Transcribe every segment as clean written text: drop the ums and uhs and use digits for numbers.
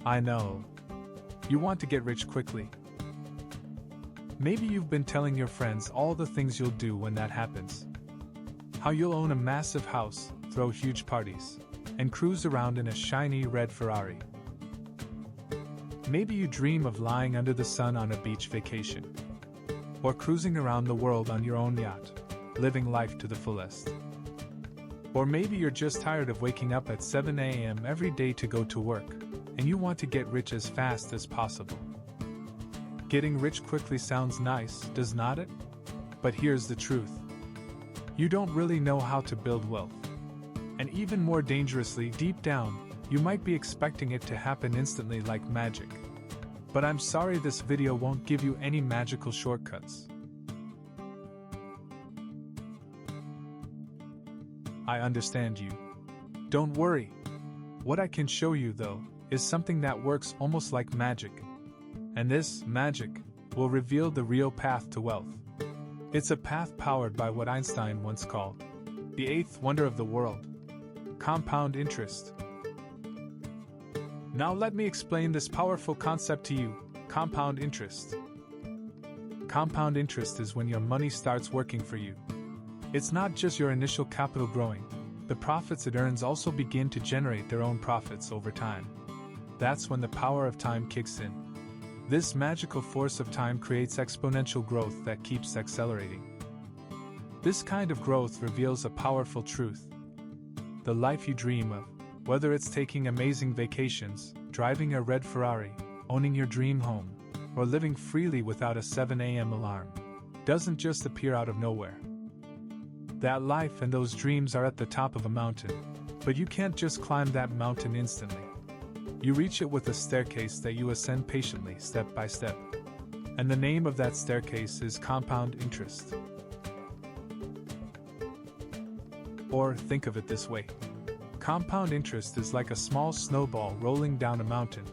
I know. You want to get rich quickly. Maybe you've been telling your friends all the things you'll do when that happens. How you'll own a massive house, throw huge parties, and cruise around in a shiny red Ferrari. Maybe you dream of lying under the sun on a beach vacation. Or cruising around the world on your own yacht, living life to the fullest. Or maybe you're just tired of waking up at 7 a.m. every day to go to work, and you want to get rich as fast as possible. Getting rich quickly sounds nice, does not it? But here's the truth. You don't really know how to build wealth. And even more dangerously, deep down, you might be expecting it to happen instantly like magic. But I'm sorry, this video won't give you any magical shortcuts. I understand you. Don't worry. What I can show you, though, is something that works almost like magic. And this magic will reveal the real path to wealth. It's a path powered by what Einstein once called the eighth wonder of the world: compound interest. Now let me explain this powerful concept to you: compound interest. Compound interest is when your money starts working for you. It's not just your initial capital growing, the profits it earns also begin to generate their own profits over time. That's when the power of time kicks in. This magical force of time creates exponential growth that keeps accelerating. This kind of growth reveals a powerful truth. The life you dream of, whether it's taking amazing vacations, driving a red Ferrari, owning your dream home, or living freely without a 7 a.m. alarm, doesn't just appear out of nowhere. That life and those dreams are at the top of a mountain, but you can't just climb that mountain instantly. You reach it with a staircase that you ascend patiently, step by step. And the name of that staircase is compound interest. Or think of it this way. Compound interest is like a small snowball rolling down a mountain.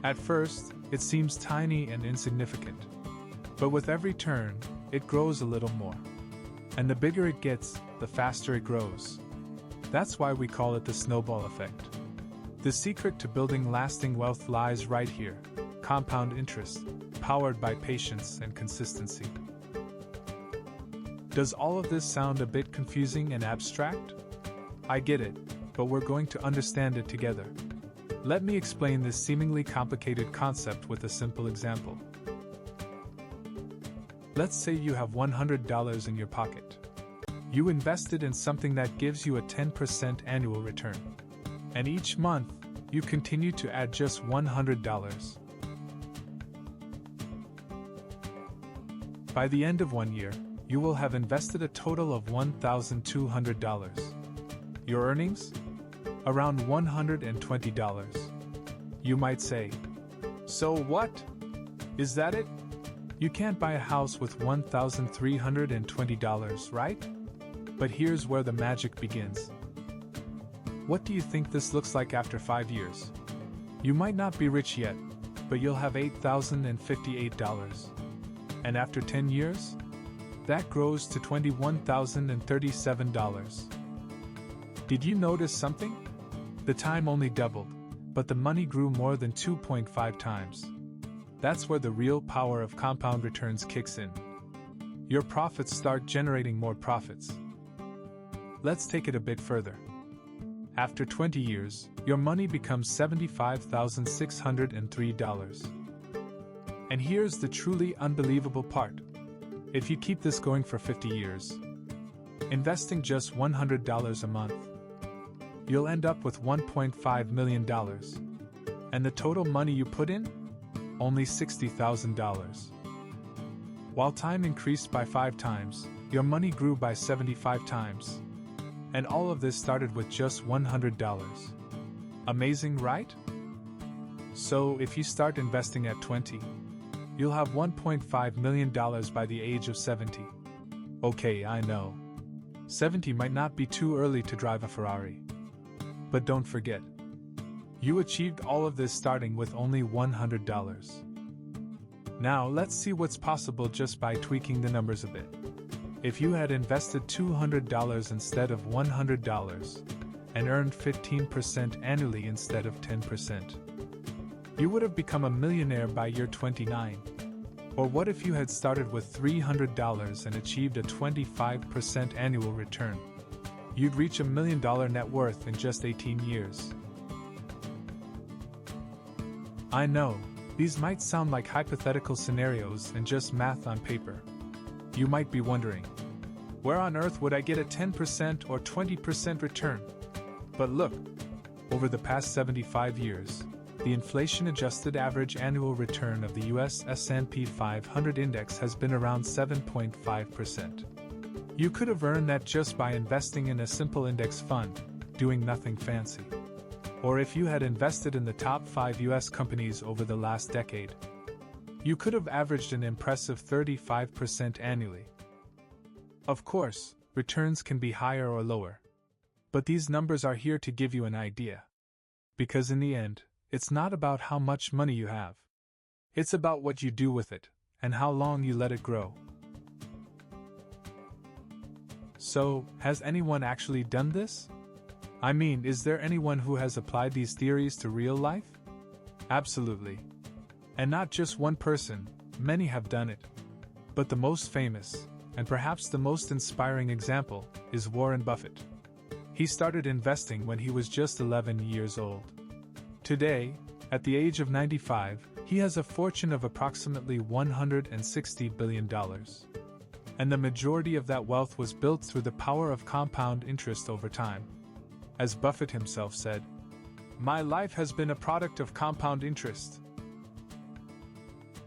At first, it seems tiny and insignificant. But with every turn, it grows a little more. And the bigger it gets, the faster it grows. That's why we call it the snowball effect. The secret to building lasting wealth lies right here: compound interest, powered by patience and consistency. Does all of this sound a bit confusing and abstract? I get it, but we're going to understand it together. Let me explain this seemingly complicated concept with a simple example. Let's say you have $100 in your pocket. You invested in something that gives you a 10% annual return. And each month, you continue to add just $100. By the end of 1 year, you will have invested a total of $1,200. Your earnings? Around $120. You might say, so what? Is that it? You can't buy a house with $1,320, right? But here's where the magic begins. What do you think this looks like after 5 years? You might not be rich yet, but you'll have $8,058. And after 10 years? That grows to $21,037. Did you notice something? The time only doubled, but the money grew more than 2.5 times. That's where the real power of compound returns kicks in. Your profits start generating more profits. Let's take it a bit further. After 20 years, your money becomes $75,603. And here's the truly unbelievable part. If you keep this going for 50 years, investing just $100 a month, you'll end up with $1.5 million. And the total money you put in? Only $60,000. While time increased by 5 times, your money grew by 75 times. And all of this started with just $100. Amazing, right? So if you start investing at 20, you'll have $1.5 million by the age of 70. Okay, I know. 70 might not be too early to drive a Ferrari. But don't forget, you achieved all of this starting with only $100. Now let's see what's possible just by tweaking the numbers a bit. If you had invested $200 instead of $100 and earned 15% annually instead of 10%, You would have become a millionaire by year 29. Or what if you had started with $300 and achieved a 25% annual return? You'd reach $1 million net worth in just 18 years. I know, these might sound like hypothetical scenarios and just math on paper. You might be wondering, where on earth would I get a 10% or 20% return? But look, over the past 75 years, the inflation-adjusted average annual return of the US S&P 500 index has been around 7.5%. You could have earned that just by investing in a simple index fund, doing nothing fancy. Or if you had invested in the top 5 US companies over the last decade, you could have averaged an impressive 35% annually. Of course, returns can be higher or lower. But these numbers are here to give you an idea. Because in the end, it's not about how much money you have. It's about what you do with it, and how long you let it grow. So, has anyone actually done this? I mean, is there anyone who has applied these theories to real life? Absolutely. And not just one person, many have done it. But the most famous, and perhaps the most inspiring example, is Warren Buffett. He started investing when he was just 11 years old. Today, at the age of 95, he has a fortune of approximately $160 billion. And the majority of that wealth was built through the power of compound interest over time. As Buffett himself said, "My life has been a product of compound interest."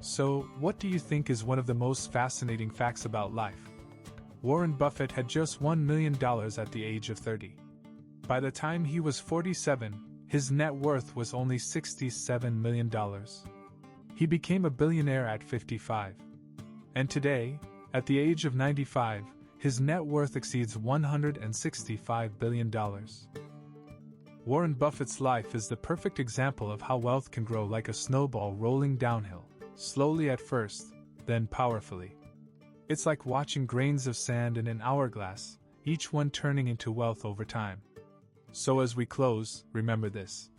So, what do you think is one of the most fascinating facts about life? Warren Buffett had just $1 million at the age of 30. By the time he was 47, his net worth was only $67 million. He became a billionaire at 55. And today, at the age of 95, his net worth exceeds $165 billion. Warren Buffett's life is the perfect example of how wealth can grow like a snowball rolling downhill, slowly at first, then powerfully. It's like watching grains of sand in an hourglass, each one turning into wealth over time. So as we close, remember this.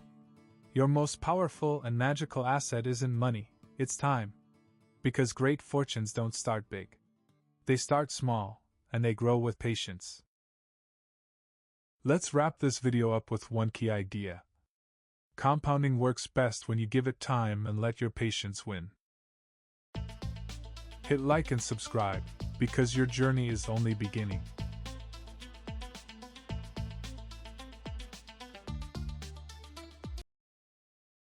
Your most powerful and magical asset isn't money, it's time. Because great fortunes don't start big. They start small, and they grow with patience. Let's wrap this video up with one key idea. Compounding works best when you give it time and let your patience win. Hit like and subscribe, because your journey is only beginning.